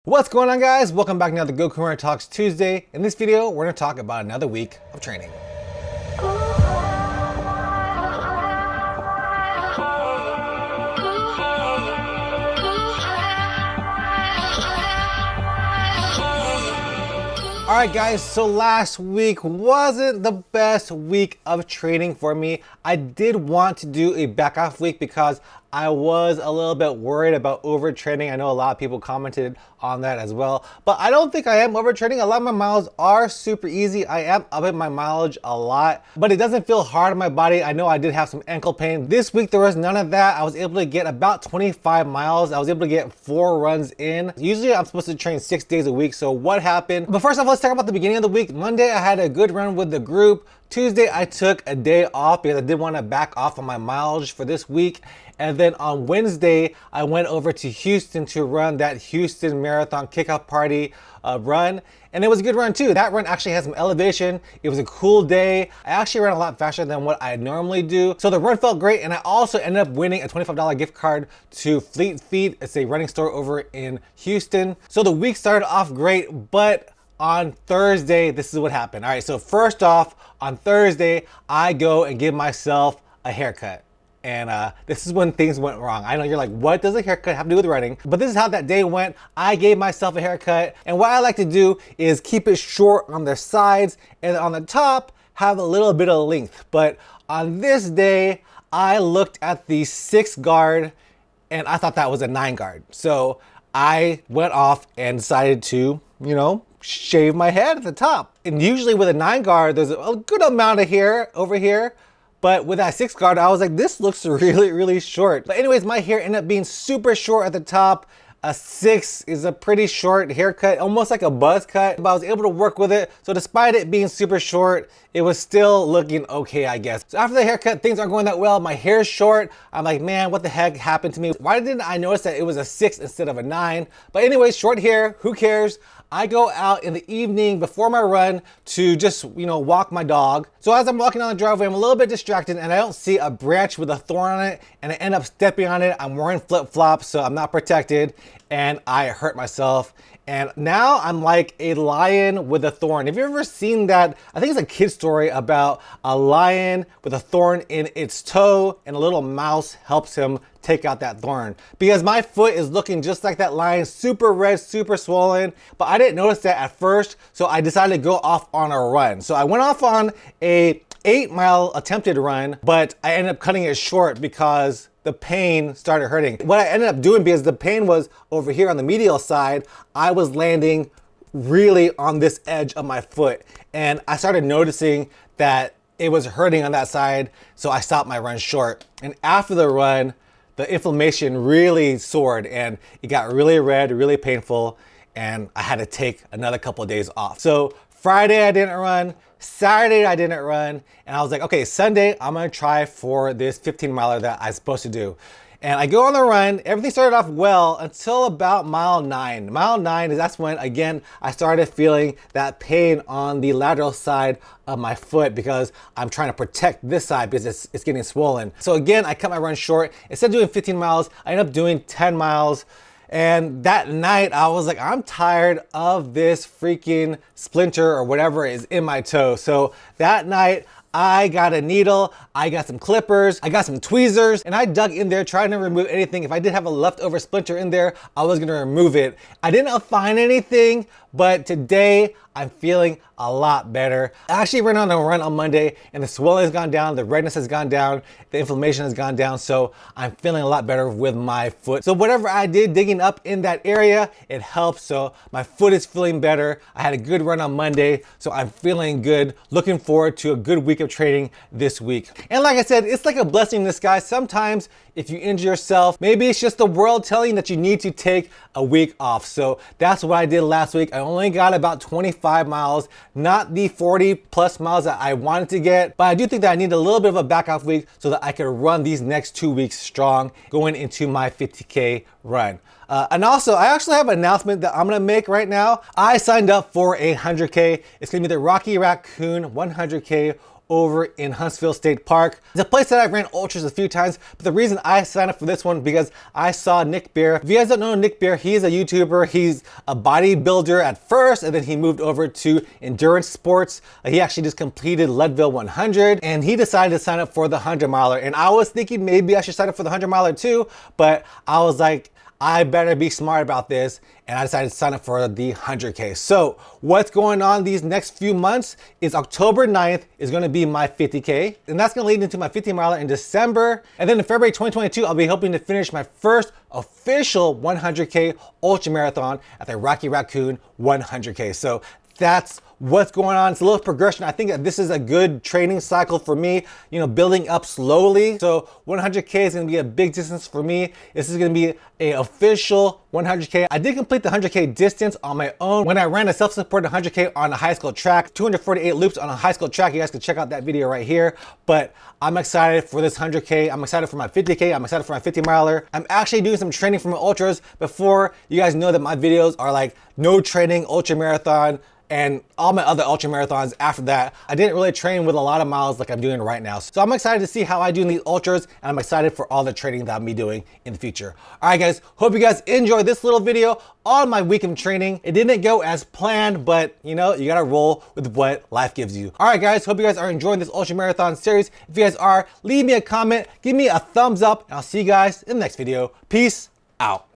What's going on, guys? Welcome back now to GOKU VS Talks Tuesday. In this video, we're going to talk about another week of training. Alright guys, so last week wasn't the best week of training for me. I did want to do a back off week because I was a little bit worried about overtraining. I know a lot of people commented on that as well, but I don't think I am overtraining. A lot of my miles are super easy. I am upping my mileage a lot, but it doesn't feel hard on my body. I know I did have some ankle pain. This week there was none of that. I was able to get about 25 miles. I was able to get 4 runs in. Usually I'm supposed to train 6 days a week, so what happened? But first off, let's talk about the beginning of the week. Monday I had a good run with the group. Tuesday I took a day off because I did want to back off on my mileage for this week. And then on Wednesday, I went over to Houston to run that Houston Marathon kickoff party run. And it was a good run too. That run actually had some elevation. It was a cool day. I actually ran a lot faster than what I normally do. So the run felt great. And I also ended up winning a $25 gift card to Fleet Feet. It's a running store over in Houston. So the week started off great, but on Thursday, this is what happened. All right, so first off, on Thursday, I go and give myself a haircut. And this is when things went wrong. I know you're like, what does a haircut have to do with running? But this is how that day went. I gave myself a haircut. And what I like to do is keep it short on the sides and on the top, have a little bit of length. But on this day, I looked at the 6 guard and I thought that was a 9 guard. So I went off and decided to, shave my head at the top. And usually with a 9 guard, there's a good amount of hair over here. But with that 6 guard, I was like, this looks really, really short. But anyways, my hair ended up being super short at the top. A 6 is a pretty short haircut, almost like a buzz cut, but I was able to work with it. So despite it being super short, it was still looking okay, I guess. So after the haircut, things aren't going that well. My hair's short. I'm like, man, what the heck happened to me? Why didn't I notice that it was a 6 instead of a 9? But anyways, short hair, who cares? I go out in the evening before my run to just, walk my dog. So as I'm walking on the driveway, I'm a little bit distracted and I don't see a branch with a thorn on it and I end up stepping on it. I'm wearing flip-flops, so I'm not protected and I hurt myself. And now I'm like a lion with a thorn. Have you ever seen that? I think it's a kid's story about a lion with a thorn in its toe and a little mouse helps him take out that thorn. Because my foot is looking just like that lion, super red, super swollen, but I didn't notice that at first, so I decided to go off on a run. So I went off on a 8-mile attempted run, but I ended up cutting it short because the pain started hurting. What I ended up doing, because the pain was over here on the medial side, I was landing really on this edge of my foot. And I started noticing that it was hurting on that side, so I stopped my run short. And after the run, the inflammation really soared and it got really red, really painful, and I had to take another couple of days off. So Friday I didn't run, Saturday I didn't run, and I was like, okay, Sunday I'm gonna try for this 15 miler that I'm supposed to do. And I go on the run, everything started off well until about mile 9. Mile 9 is that's when, again, I started feeling that pain on the lateral side of my foot because I'm trying to protect this side because it's getting swollen. So again, I cut my run short. Instead of doing 15 miles, I ended up doing 10 miles. And that night I was like, I'm tired of this freaking splinter or whatever is in my toe. So that night I got a needle, I got some clippers, I got some tweezers, and I dug in there trying to remove anything. If I did have a leftover splinter in there, I was gonna remove it. I didn't find anything, but today I'm feeling a lot better. I actually ran on a run on Monday and the swelling has gone down, the redness has gone down, the inflammation has gone down, so I'm feeling a lot better with my foot. So whatever I did digging up in that area, it helped, so my foot is feeling better. I had a good run on Monday, so I'm feeling good. Looking forward to a good week of training this week. And like I said, it's like a blessing in disguise. Sometimes if you injure yourself, maybe it's just the world telling you that you need to take a week off. So that's what I did last week. I only got about 25 miles, not the 40 plus miles that I wanted to get, but I do think that I need a little bit of a back off week so that I can run these next 2 weeks strong going into my 50K run. And also, I actually have an announcement that I'm gonna make right now. I signed up for a 100K. It's gonna be the Rocky Raccoon 100K over in Huntsville State Park. It's a place that I've ran ultras a few times, but the reason I signed up for this one because I saw Nick Bear. If you guys don't know Nick Bear, he is a YouTuber. He's a bodybuilder at first, and then he moved over to endurance sports. He actually just completed Leadville 100, and he decided to sign up for the 100 miler. And I was thinking maybe I should sign up for the 100 miler too, but I was like, I better be smart about this, and I decided to sign up for the 100K. So what's going on these next few months is October 9th is gonna be my 50K, and that's gonna lead into my 50 miler in December. And then in February 2022, I'll be hoping to finish my first official 100K ultra marathon at the Rocky Raccoon 100K. So that's what's going on. It's a little progression. I think that this is a good training cycle for me, you know, building up slowly. So 100K is gonna be a big distance for me. This is gonna be an official 100K. I did complete the 100K distance on my own when I ran a self-supported 100K on a high school track, 248 loops on a high school track. You guys can check out that video right here. But I'm excited for this 100K. I'm excited for my 50K. I'm excited for my 50 miler. I'm actually doing some training for my ultras before you guys know that my videos are like no training ultra marathon and all my other ultra marathons after that. I didn't really train with a lot of miles like I'm doing right now. So I'm excited to see how I do in these ultras, and I'm excited for all the training that I'll be doing in the future. All right guys, hope you guys enjoyed this little video on my week of training. It didn't go as planned, but you know, you gotta roll with what life gives you. All right guys, hope you guys are enjoying this ultra marathon series. If you guys are, leave me a comment, give me a thumbs up, and I'll see you guys in the next video. Peace out.